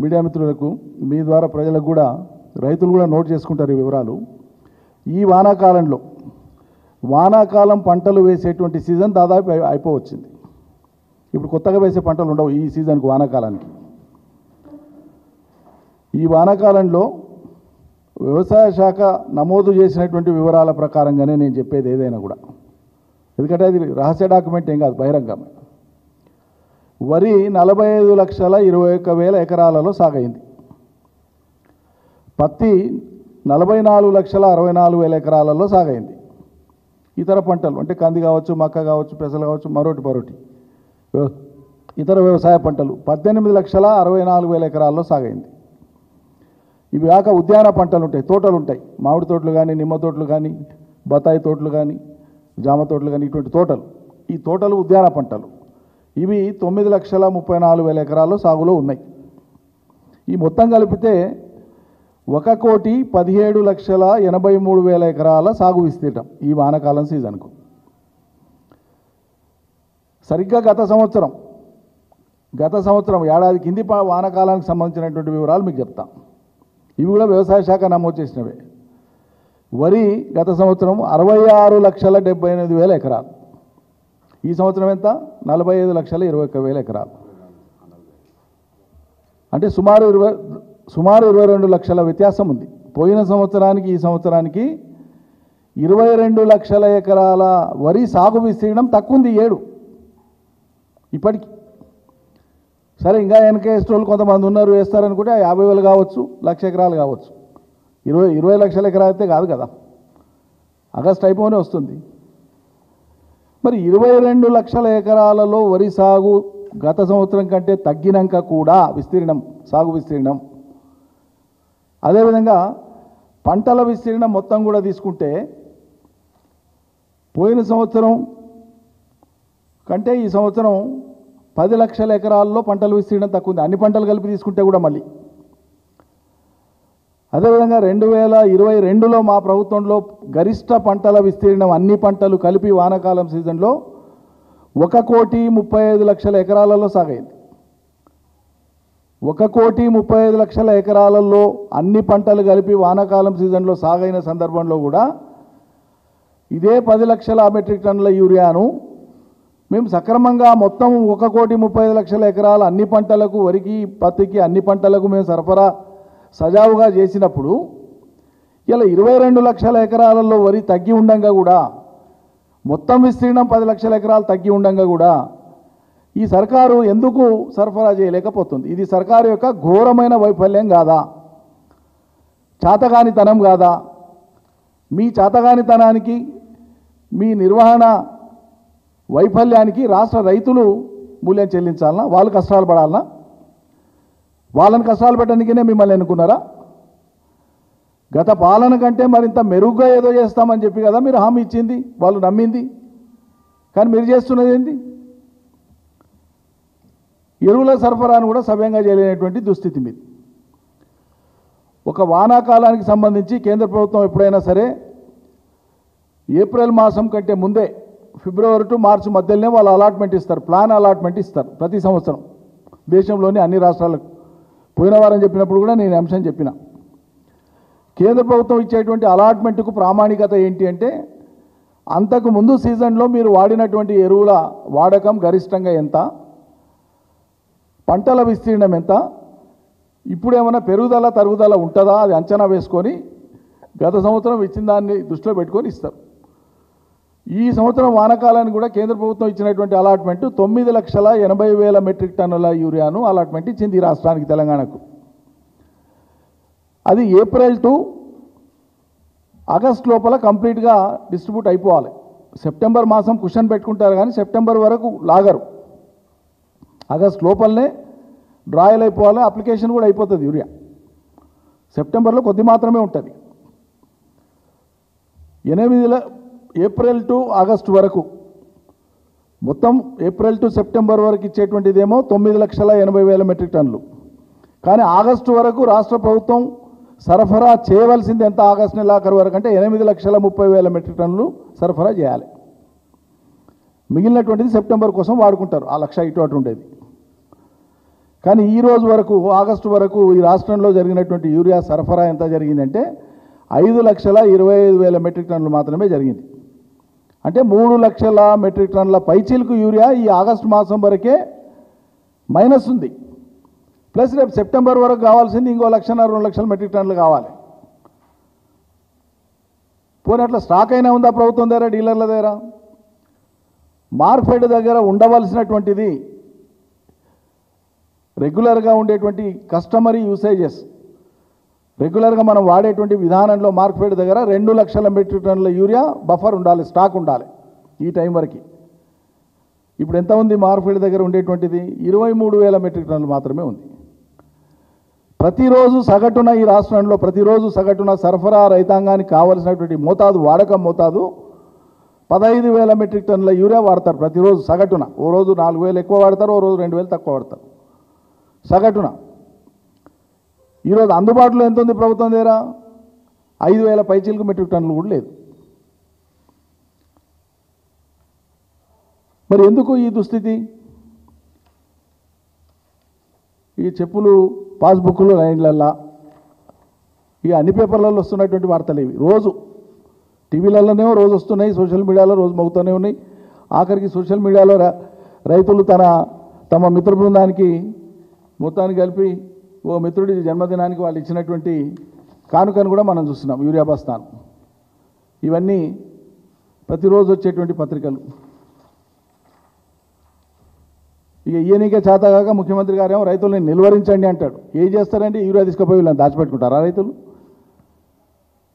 Media మిత్రులకు మీ ద్వారా ప్రజలకు కూడా రైతులు కూడా నోట్ చేసుకుంటారు ఈ వివరాలు. ఈ వానాకాలంలో వానాకాలం పంటలు వేసేటువంటి సీజన్ దాదాపు అయిపోవచ్చింది. ఇప్పుడు కొత్తగా వేసే పంటలు ఉండవు ఈ సీజన్కి, వానాకాలానికి. ఈ వానాకాలంలో వ్యవసాయ శాఖ నమోదు చేసినటువంటి వివరాల ప్రకారంగానే నేను చెప్పేది ఏదైనా కూడా, ఎందుకంటే అది రహస్య డాక్యుమెంట్ ఏం కాదు, బహిరంగమే. వరి 45,21,000 ఎకరాలలో సాగైంది. పత్తి 44,64,000 ఎకరాలలో సాగైంది. ఇతర పంటలు అంటే కంది కావచ్చు, మక్క కావచ్చు, పెసలు కావచ్చు, మరోటి ఇతర వ్యవసాయ పంటలు 18,64,000 ఎకరాల్లో సాగైంది. ఇవి కాక ఉద్యాన పంటలు ఉంటాయి, తోటలు ఉంటాయి, మామిడి తోటలు కానీ, నిమ్మ తోటలు కానీ, బత్తాయి తోటలు కానీ, జామ తోటలు కానీ, ఇటువంటి తోటలు. ఈ తోటలు ఉద్యాన పంటలు. ఇవి 9,34,000 ఎకరాల్లో సాగులో ఉన్నాయి. ఈ మొత్తం కలిపితే 1,17,83,000 ఎకరాల సాగు విస్తీర్ణం ఈ వానాకాలం సీజన్కు. సరిగ్గా గత సంవత్సరం ఏడాది కింది వానాకాలానికి సంబంధించినటువంటి వివరాలు మీకు చెప్తా. ఇవి కూడా వ్యవసాయ శాఖ నమోదు చేసినవే. వరి గత సంవత్సరం 66,78,000 ఎకరాలు. ఈ సంవత్సరం ఎంత? 45,21,000 ఎకరాలు. అంటే సుమారు 22 లక్షల వ్యత్యాసం ఉంది. పోయిన సంవత్సరానికి ఈ సంవత్సరానికి 22 లక్షల ఎకరాల వరి సాగు విస్తీర్ణం తక్కువ ఉంది ఏడు ఇప్పటికి. సరే, ఇంకా వెనకేసేటోళ్ళు కొంతమంది ఉన్నారు, వేస్తారనుకుంటే 50,000 కావచ్చు, 1,00,000 ఎకరాలు కావచ్చు. 20 లక్షల ఎకరాలు అయితే కాదు కదా, ఆగస్టు అయిపోనే వస్తుంది. మరి 22 లక్షల ఎకరాలలో వరి సాగు గత సంవత్సరం కంటే తగ్గినాక కూడా సాగు విస్తీర్ణం, అదేవిధంగా పంటల విస్తీర్ణం మొత్తం కూడా తీసుకుంటే పోయిన సంవత్సరం కంటే ఈ సంవత్సరం 10 లక్షల ఎకరాల్లో పంటల విస్తీర్ణం తక్కువ ఉంది, అన్ని పంటలు కలిపి తీసుకుంటే కూడా. మళ్ళీ అదేవిధంగా 2022లో మా ప్రభుత్వంలో గరిష్ట పంటల విస్తీర్ణం అన్ని పంటలు కలిపి వానాకాలం సీజన్లో 1,35,00,000 ఎకరాలలో సాగైంది. 1,35,00,000 ఎకరాలలో అన్ని పంటలు కలిపి వానాకాలం సీజన్లో సాగైన సందర్భంలో కూడా ఇదే 10 లక్షల మెట్రిక్ టన్నుల యూరియాను మేము సక్రమంగా మొత్తం 1,35,00,000 ఎకరాల అన్ని పంటలకు, వరికి, పత్తికి, అన్ని పంటలకు మేము సరఫరా సజావుగా చేసినప్పుడు ఇలా 22 లక్షల ఎకరాలలో వరి తగ్గి ఉండంగా కూడా, మొత్తం విస్తీర్ణం 10 లక్షల ఎకరాలు తగ్గి ఉండంగా కూడా ఈ సర్కారు ఎందుకు సరఫరా చేయలేకపోతుంది? ఇది సర్కారు యొక్క ఘోరమైన వైఫల్యం కాదా? చాతగానితనం కాదా? మీ చాతగానితనానికి, మీ నిర్వహణ వైఫల్యానికి రాష్ట్ర రైతులు మూల్యం చెల్లించాలనా? వాళ్ళు కష్టాలు పడాలనా? వాళ్ళని కష్టాలు పెట్టడానికినే మిమ్మల్ని ఎన్నుకున్నారా? గత పాలన కంటే మరింత మెరుగ్గా ఏదో చేస్తామని చెప్పి కదా మీరు హామీ ఇచ్చింది, వాళ్ళు నమ్మింది. కానీ మీరు చేస్తున్నది ఏంటి? ఎరువుల సరఫరాను కూడా సవ్యంగా చేయలేనటువంటి దుస్థితి మీది. ఒక వానాకాలానికి సంబంధించి కేంద్ర ప్రభుత్వం ఎప్పుడైనా సరే ఏప్రిల్ మాసం కంటే ముందే ఫిబ్రవరి టు మార్చి మధ్యలోనే వాళ్ళు అలాట్మెంట్ ఇస్తారు, ప్లాన్ అలాట్మెంట్ ఇస్తారు ప్రతి సంవత్సరం దేశంలోని అన్ని రాష్ట్రాలకు. పోయిన వారం చెప్పినప్పుడు కూడా నేను అంశం చెప్పిన. కేంద్ర ప్రభుత్వం ఇచ్చేటువంటి అలాట్మెంట్కు ప్రామాణికత ఏంటి అంటే, అంతకు ముందు సీజన్లో మీరు వాడినటువంటి ఎరువుల వాడకం గరిష్టంగా ఎంత, పంటల విస్తీర్ణం ఎంత, ఇప్పుడు ఏమైనా పెరుగుదల తరుగుదల ఉంటుందా అది అంచనా వేసుకొని గత సంవత్సరం ఇచ్చిన దాన్ని దృష్టిలో పెట్టుకొని ఇస్తారు. ఈ సంవత్సరం వానాకాలానికి కూడా కేంద్ర ప్రభుత్వం ఇచ్చినటువంటి అలాట్మెంట్ 9,80,000 మెట్రిక్ టన్నుల యూరియాను అలాట్మెంట్ ఇచ్చింది ఈ రాష్ట్రానికి, తెలంగాణకు. అది ఏప్రిల్ టు ఆగస్ట్ లోపల కంప్లీట్గా డిస్ట్రిబ్యూట్ అయిపోవాలి. సెప్టెంబర్ మాసం కుషన్ పెట్టుకుంటారు కానీ సెప్టెంబర్ వరకు లాగరు. ఆగస్ట్ లోపలనే డ్రాయల్ అయిపోవాలి, అప్లికేషన్ కూడా అయిపోతుంది యూరియా. సెప్టెంబర్లో కొద్ది మాత్రమే ఉంటుంది. ఏప్రిల్ టు ఆగస్టు వరకు మొత్తం ఏప్రిల్ టు సెప్టెంబర్ వరకు ఇచ్చేటువంటిదేమో 9,80,000 మెట్రిక్ టన్నులు. కానీ ఆగస్టు వరకు రాష్ట్ర ప్రభుత్వం సరఫరా చేయవలసింది ఎంత? ఆగస్టు నెలాఖరు వరకు అంటే 8,30,000 మెట్రిక్ టన్నులు సరఫరా చేయాలి. మిగిలినటువంటిది సెప్టెంబర్ కోసం వాడుకుంటారు. ఆ 1,00,000 ఇటు అటు ఉండేది. కానీ ఈ రోజు వరకు ఆగస్టు వరకు ఈ రాష్ట్రంలో జరిగినటువంటి యూరియా సరఫరా ఎంత జరిగిందంటే 5,25,000 మెట్రిక్ టన్నులు మాత్రమే జరిగింది. అంటే 3 లక్షల మెట్రిక్ టన్నుల పైచీలకు యూరియా ఈ ఆగస్టు మాసం వరకే మైనస్ ఉంది. ప్లస్ రేపు సెప్టెంబర్ వరకు కావాల్సింది ఇంకో 1,00,000-2 లక్షల మెట్రిక్ టన్నులు కావాలి. పోనీ అట్లా స్టాక్ అయినా ఉందా ప్రభుత్వం దగ్గర, డీలర్ల దగ్గర? మార్కెట్ దగ్గర ఉండవలసినటువంటిది రెగ్యులర్గా ఉండేటువంటి కస్టమరీ యూసేజెస్, రెగ్యులర్గా మనం వాడేటువంటి విధానంలో మార్కెట్ దగ్గర 2 లక్షల మెట్రిక్ టన్నుల యూరియా బఫర్ ఉండాలి, స్టాక్ ఉండాలి ఈ టైం వరకు. ఇప్పుడు ఎంత ఉంది మార్కెట్ దగ్గర ఉండేటువంటిది? 23,000 మెట్రిక్ టన్నులు మాత్రమే ఉంది. ప్రతిరోజు సగటున ఈ రాష్ట్రంలో ప్రతిరోజు సగటున సరఫరా రైతాంగానికి కావలసినటువంటి మోతాదు, వాడకం మోతాదు 15,000 మెట్రిక్ టన్నుల యూరియా వాడతారు ప్రతిరోజు సగటున. ఓ రోజు 4,000 ఎక్కువ వాడతారు, ఓ రోజు 2,000 తక్కువ వాడతారు సగటున. ఈరోజు అందుబాటులో ఎంత ఉంది ప్రభుత్వం దగ్గర? 5,000 పైచీలకు మెట్రిక్ టన్నులు కూడా లేదు. మరి ఎందుకు ఈ దుస్థితి? ఈ చెప్పులు పాస్బుక్లు లైన్లల్లా ఇక అన్ని పేపర్లలో వస్తున్నటువంటి వార్తలు ఇవి. రోజు టీవీలలోనేమో రోజు వస్తున్నాయి, సోషల్ మీడియాలో రోజు మోగుతూనే ఉన్నాయి. ఆఖరికి సోషల్ మీడియాలో రైతులు తమ మిత్ర బృందానికి మొత్తానికి కలిపి ఓ మిత్రుడి జన్మదినానికి వాళ్ళు ఇచ్చినటువంటి కానుకను కూడా మనం చూస్తున్నాం, యూరియా బస్తాను. ఇవన్నీ ప్రతిరోజు వచ్చేటువంటి పత్రికలు. ఇక ఈయనకే చేతగాక ముఖ్యమంత్రి గారేమో రైతులను నిలువరించండి అంటాడు. ఏం చేస్తారంటే యూరియా తీసుకుపోయి వీళ్ళని దాచిపెట్టుకుంటారా రైతులు?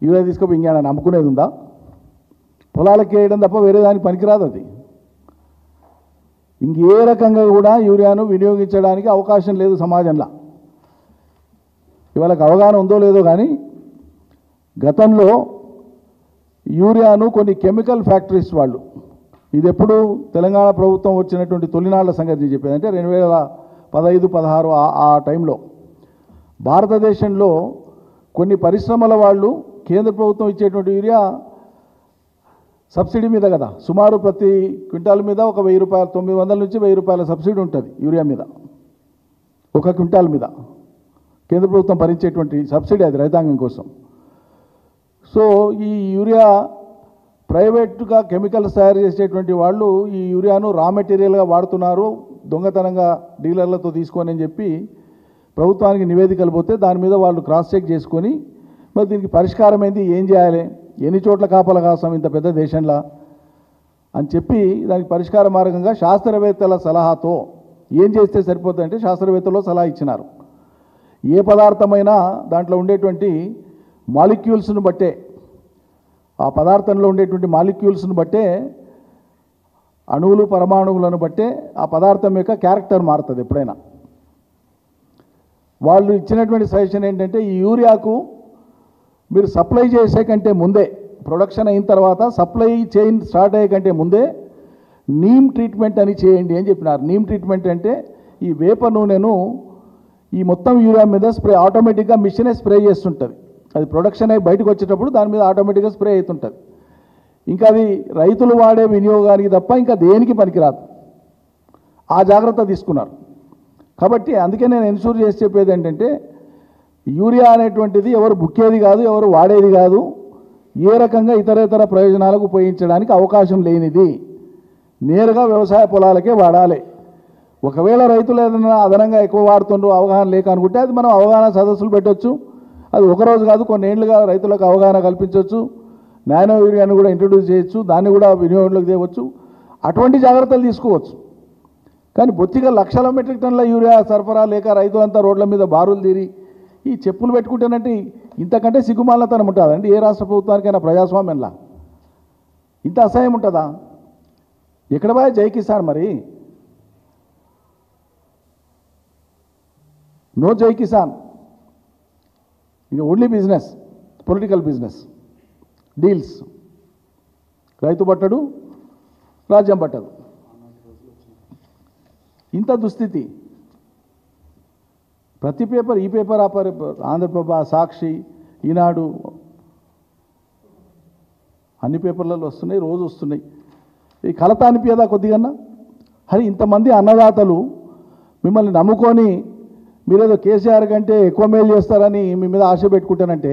యూరియా తీసుకుపోయి ఇంకేమైనా నమ్ముకునేది ఉందా? పొలాలకు వేయడం తప్ప వేరే దానికి పనికిరాదు అది. ఇంకే రకంగా కూడా యూరియాను వినియోగించడానికి అవకాశం లేదు సమాజంలో. ఇవాళకి అవగాహన ఉందో లేదో కానీ గతంలో యూరియాను కొన్ని కెమికల్ ఫ్యాక్టరీస్ వాళ్ళు, ఇది ఎప్పుడు తెలంగాణ ప్రభుత్వం వచ్చినటువంటి తొలినాళ్ల సంగతి చెప్పేది, అంటే 2015-16 ఆ టైంలో భారతదేశంలో కొన్ని పరిశ్రమల వాళ్ళు కేంద్ర ప్రభుత్వం ఇచ్చేటువంటి యూరియా సబ్సిడీ మీద కదా, సుమారు ప్రతి క్వింటాల్ మీద ఒక 1,000 రూపాయలు, 900 నుంచి 1,000 రూపాయల సబ్సిడీ ఉంటుంది యూరియా మీద. ఒక క్వింటాల్ మీద కేంద్ర ప్రభుత్వం భరించేటువంటి సబ్సిడీ అది రైతాంగం కోసం. సో ఈ యూరియా ప్రైవేట్గా కెమికల్స్ తయారు చేసేటువంటి వాళ్ళు ఈ యూరియాను రా మెటీరియల్గా వాడుతున్నారు, దొంగతనంగా డీలర్లతో తీసుకొని అని చెప్పి ప్రభుత్వానికి నివేదికలు పోతే దాని మీద వాళ్ళు క్రాస్ చెక్ చేసుకొని మరి దీనికి పరిష్కారం ఏంది, ఏం చేయాలి, ఎన్ని చోట్ల కాపలా కాస్తాం ఇంత పెద్ద దేశంలో అని చెప్పి దానికి పరిష్కార మార్గంగా శాస్త్రవేత్తల సలహాతో ఏం చేస్తే సరిపోతుందంటే శాస్త్రవేత్తలు సలహా ఇచ్చినారు. ఏ పదార్థమైనా దాంట్లో ఉండేటువంటి మాలిక్యూల్స్ను బట్టే, ఆ పదార్థంలో ఉండేటువంటి మాలిక్యూల్స్ను బట్టే, అణువులు పరమాణువులను బట్టే ఆ పదార్థం యొక్క క్యారెక్టర్ మారుతుంది ఎప్పుడైనా. వాళ్ళు ఇచ్చినటువంటి సజెషన్ ఏంటంటే ఈ యూరియాకు మీరు సప్లై చేసే కంటే ముందే, ప్రొడక్షన్ అయిన తర్వాత సప్లై చైన్ స్టార్ట్ అయ్యే కంటే ముందే నీమ్ ట్రీట్మెంట్ అని చేయండి అని చెప్పినారు. నీమ్ ట్రీట్మెంట్ అంటే ఈ వేప నూనెను ఈ మొత్తం యూరియా మీద స్ప్రే, ఆటోమేటిక్గా మిషనే స్ప్రే చేస్తుంటుంది. అది ప్రొడక్షన్ అయ్యి బయటకు వచ్చేటప్పుడు దాని మీద ఆటోమేటిక్గా స్ప్రే అవుతుంటుంది. ఇంకా అది రైతులు వాడే వినియోగానికి తప్ప ఇంకా దేనికి పనికిరాదు. ఆ జాగ్రత్త తీసుకున్నారు. కాబట్టి అందుకే నేను ఎన్షూర్ చేసి చెప్పేది ఏంటంటే యూరియా అనేటువంటిది ఎవరు బుక్కేది కాదు, ఎవరు వాడేది కాదు, ఏ రకంగా ఇతరేతర ప్రయోజనాలకు ఉపయోగించడానికి అవకాశం లేనిది, నేరుగా వ్యవసాయ పొలాలకే వాడాలి. ఒకవేళ రైతులు ఏదైనా అదనంగా ఎక్కువ వాడుతుండ్రు అవగాహన లేక అనుకుంటే అది మనం అవగాహన సదస్సులు పెట్టవచ్చు. అది ఒకరోజు కాదు, కొన్ని ఏళ్ళుగా రైతులకు అవగాహన కల్పించవచ్చు. నానో యూరియాను కూడా ఇంట్రొడ్యూస్ చేయొచ్చు, దాన్ని కూడా వినియోగంలోకి తేవచ్చు. అటువంటి జాగ్రత్తలు తీసుకోవచ్చు. కానీ బొత్తిగా లక్షల మెట్రిక్ టన్నుల యూరియా సరఫరా లేక రైతులంతా రోడ్ల మీద బారులు తీరి ఈ చెప్పులు పెట్టుకుంటేనంటే ఇంతకంటే సిగ్గుమాలతనం ఉంటుందండి ఏ రాష్ట్ర ప్రభుత్వానికైనా ప్రజాస్వామ్యంలా? ఇంత అసహ్యం ఉంటుందా? ఎక్కడ పోయా జై కిసాన్? మరి నో జై కిసాన్, ఇంకా only business, political business deals. రైతు పట్టడు, రాజ్యం పట్టదు. ఇంత దుస్థితి. ప్రతి పేపర్, ఈ పేపర్ ఆ పేపర్, ఆంధ్రప్రభ, సాక్షి, ఈనాడు, అన్ని పేపర్లలో వస్తున్నాయి, రోజు వస్తున్నాయి. ఈ కలత అనిపించదా కొద్దిగా? అది ఇంతమంది అన్నదాతలు మిమ్మల్ని నమ్ముకొని మీరేదో కేసీఆర్ కంటే ఎక్కువ మేలు చేస్తారని మీ మీద ఆశ పెట్టుకుంటానంటే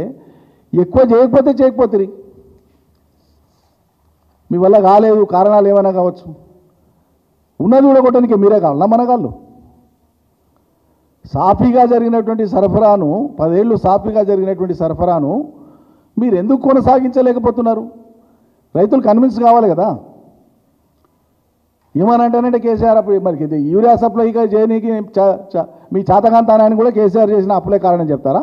ఎక్కువ చేయకపోతే మీ వల్ల కాలేదు, కారణాలు ఏమైనా కావచ్చు. ఉన్నది కూడా కొట్టడానికి మీరే కావాలన్నా మనగాళ్ళు? సాఫీగా జరిగినటువంటి సరఫరాను 10 ఏళ్ళు సాఫీగా జరిగినటువంటి సరఫరాను మీరు ఎందుకు కొనసాగించలేకపోతున్నారు? రైతులు కన్విన్స్ కావాలి కదా. ఏమనంటానంటే కేసీఆర్ అప్పుడు మరి ఇది యూరియా సప్లైగా చేయనీకి మీ చాతకాంతానాన్ని కూడా కేసీఆర్ చేసిన అప్పులే కారణం చెప్తారా?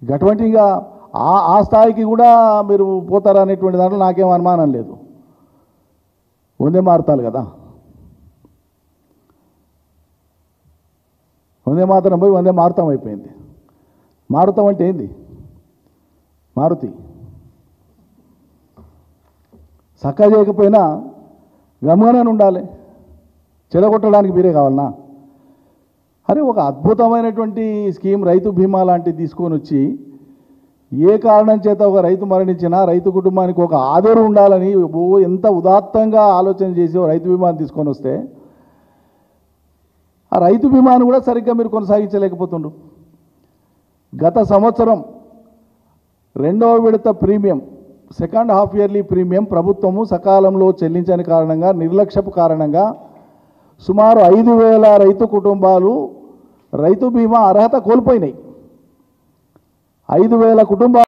అటువంటి ఇంకా ఆ స్థాయికి కూడా మీరు పోతారా అనేటువంటి దాంట్లో నాకేం అనుమానం లేదు. వందే మారుతారు కదా, వందే మాతరం పోయి వందే మారుతాం అయిపోయింది. మారుతాం అంటే ఏంది? మారుతి చక్కగా చేయకపోయినా గమనాన్ని ఉండాలి, చెడగొట్టడానికి మీరే కావాలన్నా? అరే ఒక అద్భుతమైనటువంటి స్కీమ్ రైతు బీమా లాంటిది తీసుకొని వచ్చి ఏ కారణం చేత ఒక రైతు మరణించినా రైతు కుటుంబానికి ఒక ఆదరణ ఉండాలని ఎంత ఉదాత్తంగా ఆలోచన చేసి రైతు బీమాని తీసుకొని వస్తే ఆ రైతు బీమాను కూడా సరిగ్గా మీరు కొనసాగించలేకపోతుండ్రు. గత సంవత్సరం 2వ విడత premium, second half yearly premium ప్రభుత్వము సకాలంలో చెల్లించని కారణంగా, నిర్లక్ష్యపు కారణంగా సుమారు 5,000 రైతు కుటుంబాలు రైతు బీమా అర్హత కోల్పోయినాయి. 5,000 కుటుంబాలు